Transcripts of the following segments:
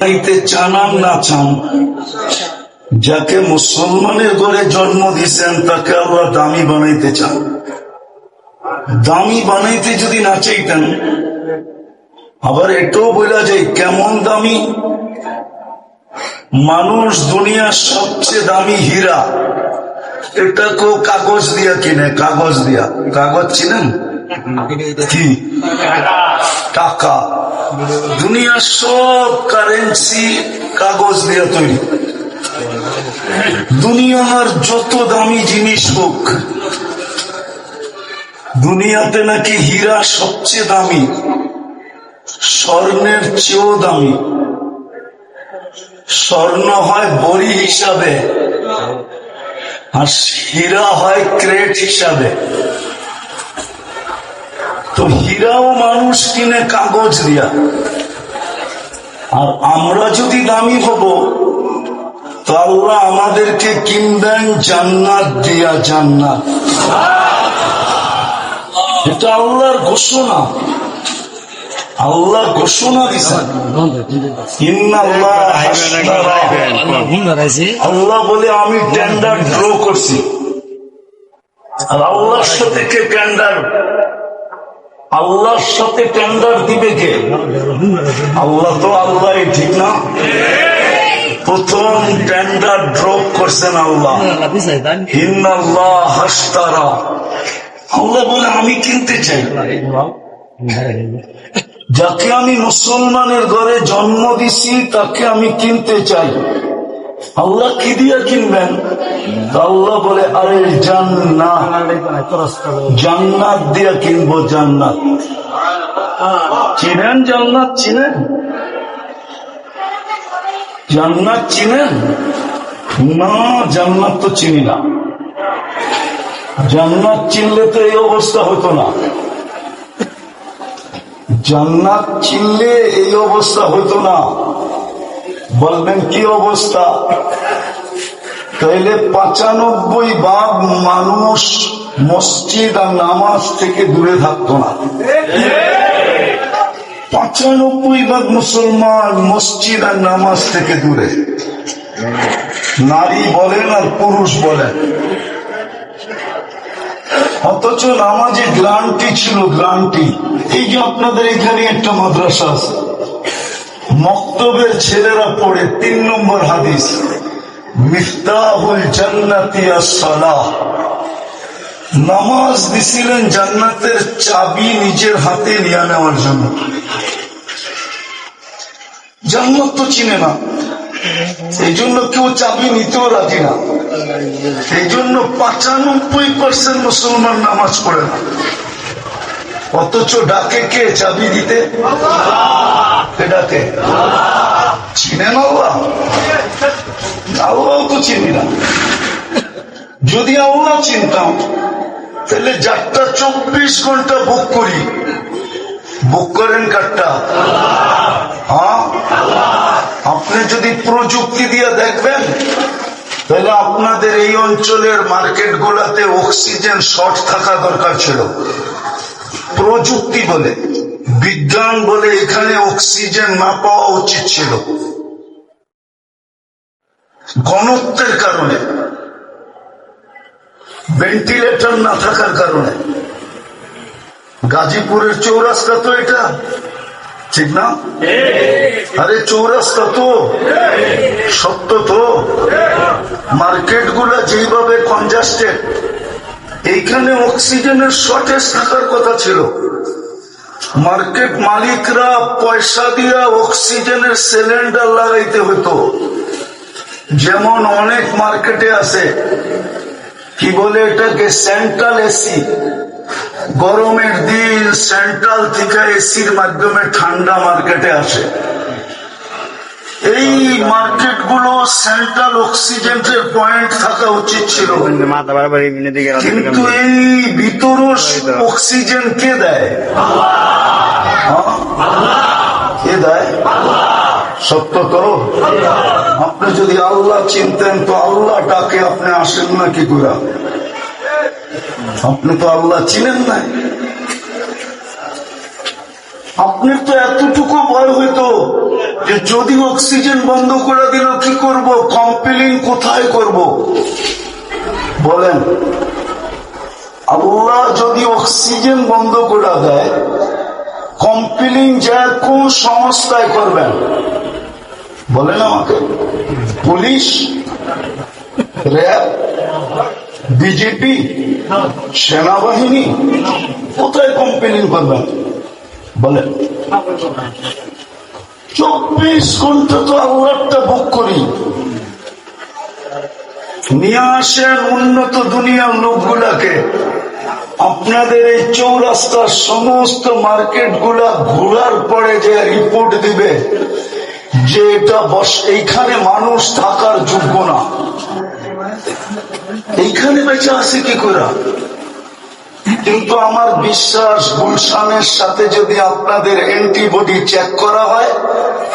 বানাইতে চান আর না চান, যাকে মুসলমানের ঘরে জন্ম দিয়েছেন তাকে আল্লাহ দামি বানাইতে চান। দামি বানাইতে যদি না চাইতেন, আবার এটাও বলা যায় কেমন দামি। মানুষ দুনিয়ার সবচেয়ে দামি হীরা, এটাকেও কাগজ দিয়া কিনে, কাগজ দিয়া। কাগজ চিনেন কি? টাকা। দুনিয়ার সব কারেন্সি কাগজ দিয়া তৈরি। দুনিয়ার যত দামি জিনিস হোক, দুনিয়াতে নাকি হীরা সবচেয়ে দামি, স্বর্ণের চেয়েও দামি। স্বর্ণ হয় বড়ি হিসাবে, আর হীরা হয় ক্রেট হিসাবে। তো হীরাও মানুষ কিনে কাগজ দিয়া। আর আমরা যদি দামি হব, তো আল্লাহ আমাদেরকে কিনবেন জান্নাত দিয়া। জান্নাত, এটা আল্লাহর ঘোষণা। আল্লাহ ঘোষণা দিচ্ছেন, আল্লাহ বলে আমি টেন্ডার ড্র করছি। আর আল্লাহর সাথে কে টেন্ডার? আল্লাহর সাথে টেন্ডার দিবে কে? আল্লাহ তো আল্লাহ, ঠিক না? প্রথম টেন্ডার ড্রপ করছেন আল্লাহ। ইন্নাল্লাহ হাশতারা, আল্লাহ বলে আমি কিনতে চাই। যাকে আমি মুসলমানের ঘরে জন্ম দিছি তাকে আমি কিনতে চাই। আল্লাহ কি দিয়া কিনবেন? আল্লাহ বলে আরে জান্নাত, জান্নাত দিয়া কিনবো। জান্নাত চিনেন? জান্নাত চিনেন? জান্নাত চিনেন না? জান্নাত তো চিনি না। জান্নাত চিনলে তো এই অবস্থা হতো না। জান্নাত চিনলে এই অবস্থা হতো না। বলবেন কি অবস্থা? তাইলে 95% মানুষ মসজিদ আর নামাজ থেকে দূরে থাকতো না। 95% মুসলমান মসজিদ আর নামাজ থেকে দূরে, নারী বলেন আর পুরুষ বলেন। অথচ নামাজে গ্রান্টি ছিল, গ্রান্টি। এই যে আপনাদের এখানে একটা মাদ্রাসা আছে, মক্তবের ছেলেরা পড়ে 3 নম্বর হাদিস, মিফতাহুল জান্নাতি আস-সালাহ। নামাজ দিছিলেন জান্নাতের চাবি নিজের হাতে নিয়ে নেওয়ার জন্য। জান্নাত তো চিনে না, এই জন্য কেউ চাবি নিতেও রাজি না। এই জন্য 95% মুসলমান নামাজ পড়ে না। অথচ ডাকে কে চাবি দিতে? ডাকে চিনেন আল্লাহ? আল্লাহ তো চিনি না। যদি আল্লাহ চিনতাম, তাহলে যাত্রা 24 ঘন্টা বুক করি। বুক করেন কারটা? হ্যাঁ, আপনি যদি প্রযুক্তি দিয়ে দেখবেন, তাহলে আপনাদের এই অঞ্চলের মার্কেট গুলাতে অক্সিজেন শর্ট থাকা দরকার ছিল। প্রযুক্তি বলে, বিজ্ঞান বলে এখানে অক্সিজেন না পাওয়া উচিত ছিল। ঘনত্বের কারণে, ভেন্টিলেটর না থাকার কারণে। গাজীপুরের চৌরাস্তা তো এটা, ঠিক না? আরে চৌরাস্তা তো সত্য তো। মার্কেট গুলা যেভাবে কনজাস্টেড, এইখানে অক্সিজেনের শর্টেজ থাকার কথা ছিল। মার্কেট মালিকরা পয়সা দিয়া অক্সিজেনের সিলিন্ডার লাগাইতে হতো। যেমন অনেক মার্কেটে আছে, কি বলে এটাকে, সেন্ট্রাল এসি। গরমের দিন সেন্ট্রাল থেকে এসির মাধ্যমে ঠান্ডা মার্কেটে আসে। এই মার্কেট গুলো সেন্ট্রাল অক্সিজেনের পয়েন্ট থাকা উচিত ছিল, কিন্তু এই ভিতর অক্সিজেন কে দেয়? কে দেয়? সত্য তো। আপনি যদি আল্লাহ চিনতেন, তো আল্লাহ ডাকে আপনি আসেন না কি করে? আপনি তো আল্লাহ চিনেন না। আপনার তো এতটুকু ভয় হইতো যে যদি অক্সিজেন বন্ধ করে দিল কি করব, কম্পেলিং কোথায় করব? বলেন, আল্লাহ যদি অক্সিজেন বন্ধ করে দেয়, কম্পেলিং যে কোন সংস্থায় করবেন? বলেন আমাকে। পুলিশ, র্যাব, বিজেপি, সেনাবাহিনী, কোথায় কম্পেলিং করবেন? বলেন। 24 ঘন্টা তো আল্লাহটা বুক করি। নিয়ে আসেন উন্নত দুনিয়ার লোকগুলাকে, আপনাদের এই চৌরাস্তার সমস্ত মার্কেট গুলা ঘোরার পরে যে রিপোর্ট দিবে যে এটা এইখানে মানুষ থাকার যোগ্য না, এইখানে বেঁচে আছে কি করে? কিন্তু আমার বিশ্বাস গুলশানের সাথে যদি আপনাদের অ্যান্টিবডি চেক করা হয়,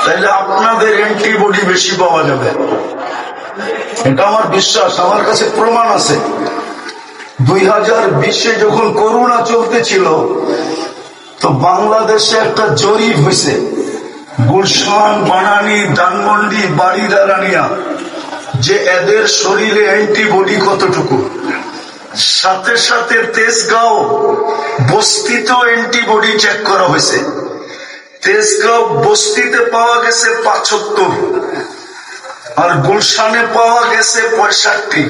তাহলে আপনাদের অ্যান্টিবডি বেশি পাওয়া যাবে। এটা আমার বিশ্বাস, আমার কাছে প্রমাণ আছে। 2020-এ যখন করোনা চলতেছিল, তো বাংলাদেশে একটা জরিপ হয়েছে, গুলশান, বানানী, ধানমন্ডি, বাড়িদারানিয়া, যে এদের শরীরে অ্যান্টিবডি কতটুকু। সাথে সাথে তেজগাঁও বস্তিতেও অ্যান্টিবডি চেক করা হয়েছে। তেজগাঁও বস্তিতে পাওয়া গেছে 75, আর গুলশানে পাওয়া গেছে 65।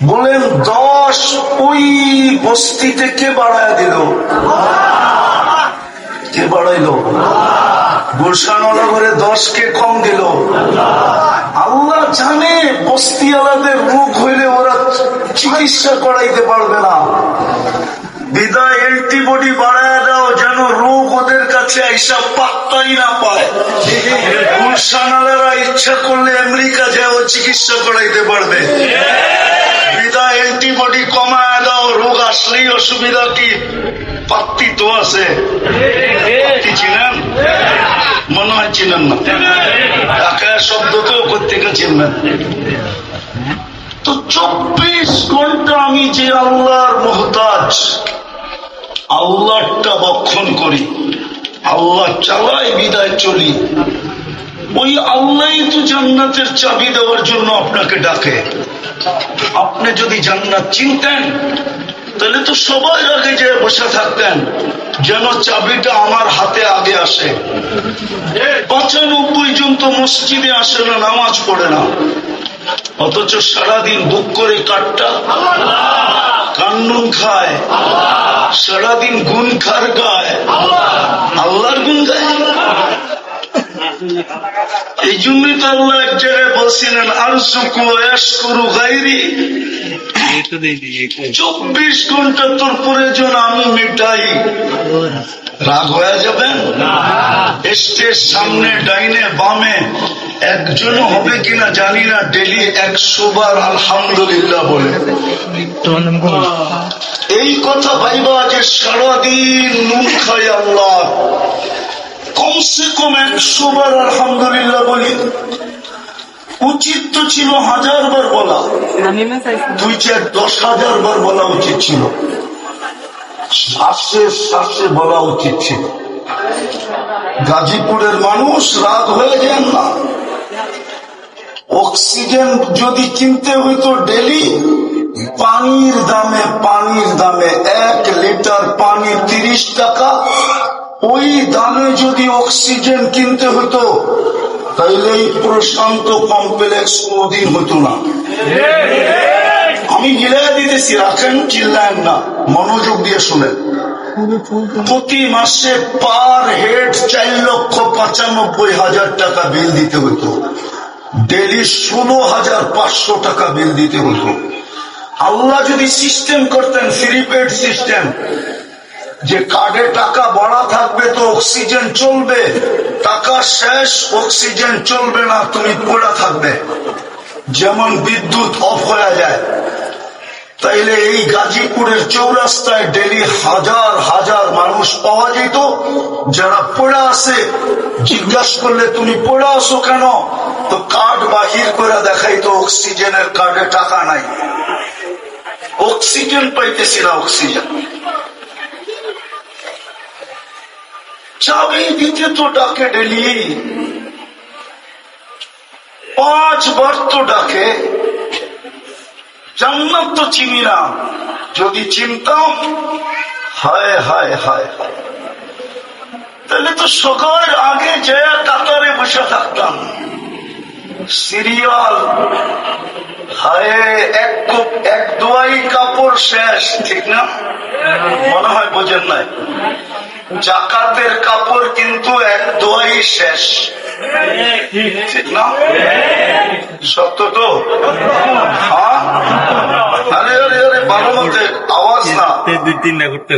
বলেন 10 ওই বস্তিতে কে বাড়ায় দিল? কে বাড়াইল? গুলশানওয়ালা করে 10 কে কম দিল? আল্লাহ জানে বস্তিওয়ালাদের রোগ হইলে ওরা চিকিৎসা করাইতে পারবে না, বিদায় অ্যান্টিবডি বাড়ায় দাও যেন রোগ ওদের কাছে আইসা পাত্তাই না পায়। গুলশানওয়ালারা ইচ্ছা করলে আমেরিকা যাও চিকিৎসা করাইতে পারবে, বিদায় অ্যান্টিবডি কমায় দাও, রোগ আসলেই অসুবিধা কি? পাত্তি তো আছে। পাত্তি চিনেন? মনে হয় চিনেন না, ঢাকায় শব্দ তো কোথেকে চিনবেন? তো 24 ঘন্টা আমি যে আল্লাহর মুহতাজ, আল্লাহটা বক্ষণ করি, আল্লাহ চালাই বিদায় চলি। ওই আল্লাহ তো জান্নাতের চাবি দেওয়ার জন্য আপনাকে ডাকে। আপনি যদি জান্নাত চিনতেন, তাহলে তো সবাই আগে যে বসে থাকতেন যেন চাবিটা আমার হাতে আগে আসে। 95 জন তো মসজিদে আসে না, নামাজ পড়ে না, অথচ সারাদিন বুক করে কাটটা কান্নুন খায়, সারাদিন গুণ খার গায়, আল্লাহর গুণ গায়। এই জন্যই তো আল্লাহ এক জায়গায় বলছিলেন, আরজুকু ইয়াশকুরু গায়রি, 24 ঘন্টা তোর প্রয়োজন আমি মেটাই। রাগ হয়ে যাবেন? স্টেজ সামনে ডাইনে বামে একজন হবে কিনা জানি না, ডেলি 100 বার আলহামদুলিল্লাহ বলে। এই কথা ভাইবা যে সারাদিন নুন খাই আল্লাহ, কমসে কম 100 বার আলহামদুলিল্লাহ বলি। উচিত তো ছিল 1000 বার বলা, 2-4-10,000 বার বলা উচিত ছিল, শ্বাসে বলা উচিত ছিল। গাজীপুরের মানুষ রাগ হয়ে যান না। অক্সিজেন যদি কিনতে হইতো ডেলি, পানির দামে 1 লিটার পানি 30 টাকা, ওই দামে যদি অক্সিজেন কিনতে হতো, তাইলে এই প্রশান্ত কমপ্লেক্স কোনদিন হতো না। আমি মিলাই দিতেছি, রাখেন, চিল্লায়েন না, মনোযোগ দিয়ে শুনেন। প্রতি মাসে পার হেড 4,95,000 টাকা বিল দিতে হতো, ডেলি 16,500 টাকা বিল দিতে হতো। আল্লাহ যদি সিস্টেম করতেন, প্রিপেড সিস্টেম, যে কার্ডে টাকা বড়া থাকবে তো অক্সিজেন চলবে, টাকা শেষ অক্সিজেন চলবে না, তুমি পড়া থাকবে, যেমন বিদ্যুৎ অফ হয়ে যায়, তাইলে এই গাজীপুরের চৌরাস্তায় ডেলি হাজার হাজার মানুষ পাওয়া যেত যারা পড়া আছে। জিজ্ঞাসা করলে তুমি পড়া আছো কেন, তো কার্ড বাহির করে দেখাইতো অক্সিজেনের কার্ডে টাকা নাই, অক্সিজেন পাইতেছি না। অক্সিজেন চাবি দিতে তো ডাকে ডেলি, 5 বার তো ডাকে। জান্নাত তো চিনি না, যদি চিনতাম হায় হায় হায় হায়, তাহলে তো সকালের আগে যে কাতারে বসে থাকতাম, সিরিয়াল। হায়, এক দোয়াই কাপড় শেষ, ঠিক না? মনে হয় বোঝেন নাই, জাকাতের কাপড় কিন্তু এক দোয়াই শেষ, ঠিক না? সত্য তো? হ্যাঁ, আরে আরে আরে ভালো মতে আওয়াজ না।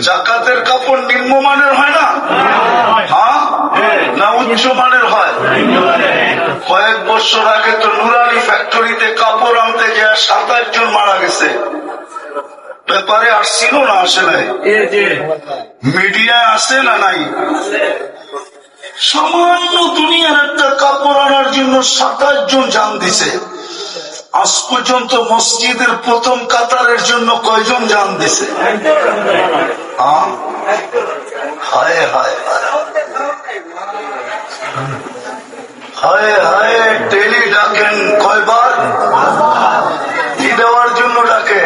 জাকাতের কাপড় নিম্নমানের হয় না? হ্যাঁ, না উচ্চ মানের হয়? কয়েক বছর আগে তো নুরানি ফ্যাক্টরিতে কাপড় আনতে গিয়ে 27 জন মারা গেছে। ব্যাপারে আসছিল না, আসে নাই? মিডিয়া আছে না নাই? সামান্য দুনিয়ার একটা কাপড় আনার জন্য 27 জন জান দিছে। আজ পর্যন্ত মসজিদের প্রথম কাতারের জন্য কয়জন জান দিছে? হায় হায় হায় হায়, ডেলি ডাকেন কয়বার? কি দেওয়ার জন্য ডাকে?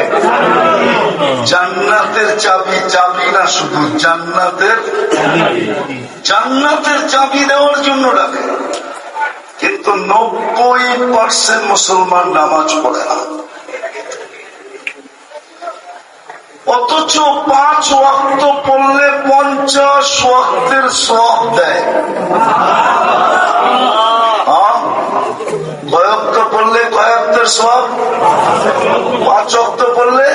জান্নাতের চাবি, চাবি না শুধু জান্নাতের চাবি দেওয়ার জন্য ডাকে। কিন্তু 90% মুসলমান নামাজ পড়ে না, অথচ 5 ওয়াক্ত পড়লে 50 ওয়াক্তের সওয়াব দেয়। কয়েক পড়লে কয়েকটার সওয়াব, 5 ওয়াক্ত পড়লে,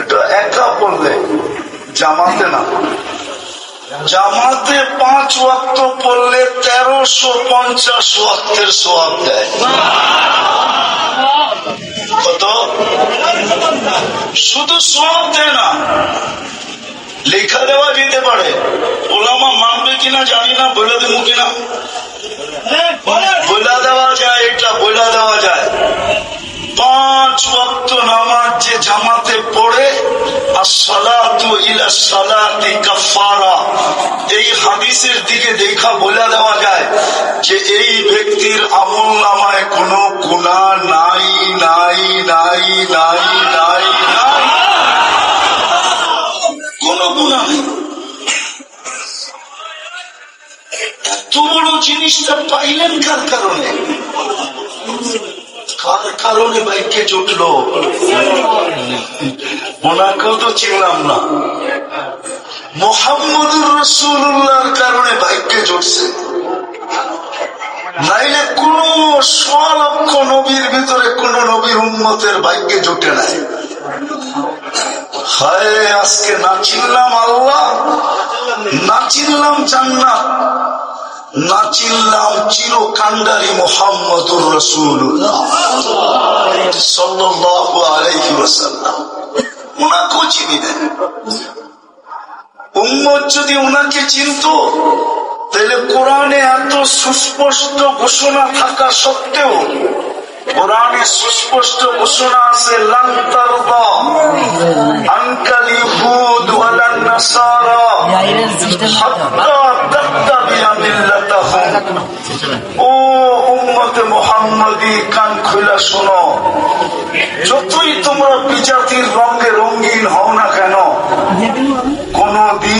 এটা একা পড়লে, জামাতে না। জামাতে 5 ওয়াক্ত পড়লে 1350 ওয়াক্তের সওয়াব দেয়। কত? শুধু সওয়াব দেয় না, লেখা দেওয়া যেতে পারে। ওলামা মানবে কিনা জানি না, বলে দেবো কিনা? বইলা দেওয়া যায়, এটা বইলা দেওয়া যায়। 5 ওয়াক্ত নামাজ যে জামাতে পড়ে, আসসালাতু ইলা সালাতি কাফারা, এই হাদিসের দিকে দেখা বইলা দেওয়া যায় যে এই ব্যক্তির আমল নামায় কোনো গুনাহ নাই নাই নাই নাই নাই নাই, কোনো গুনাহ নেই। এত বড় জিনিসটা পাইলেন কার কারণে? কার কারণে বাইকে জুটল? ওনাকেও তো চিনলাম না। মুহাম্মদুর রাসূলুল্লাহর কারণে বাইকে জুটছে, নাইলে কোন 100 লক্ষ নবীর ভিতরে কোন নবীর উম্মতের ভাগ্যে জুটে নাই। হায়, আজকে না চিনলাম আল্লাহ, না চিনলাম জান্নাত, না চিনলাম চিরকান্ডারি মুহাম্মদুর রাসূলুল্লাহ সাল্লাল্লাহু আলাইহি ওয়াসাল্লাম। উনাকেও চিনি না। উম্মত যদি উনাকে চিনত, তাহলে কোরআনে এত সুস্পষ্ট ঘোষণা থাকা সত্ত্বেও, কোরআনে সুস্পষ্ট ঘোষণা আছে, লান তারদা আনকাল ইহুদ ওয়ালান নাসারা হাত্তা তাত্তাবিআ মিল্লাতাহুম। ও উম্মতে মুহাম্মাদি, কান খুলে শোনো, যতই তোমরা বিজাতির রঙে রঙিন হও না কেন, কোনদিন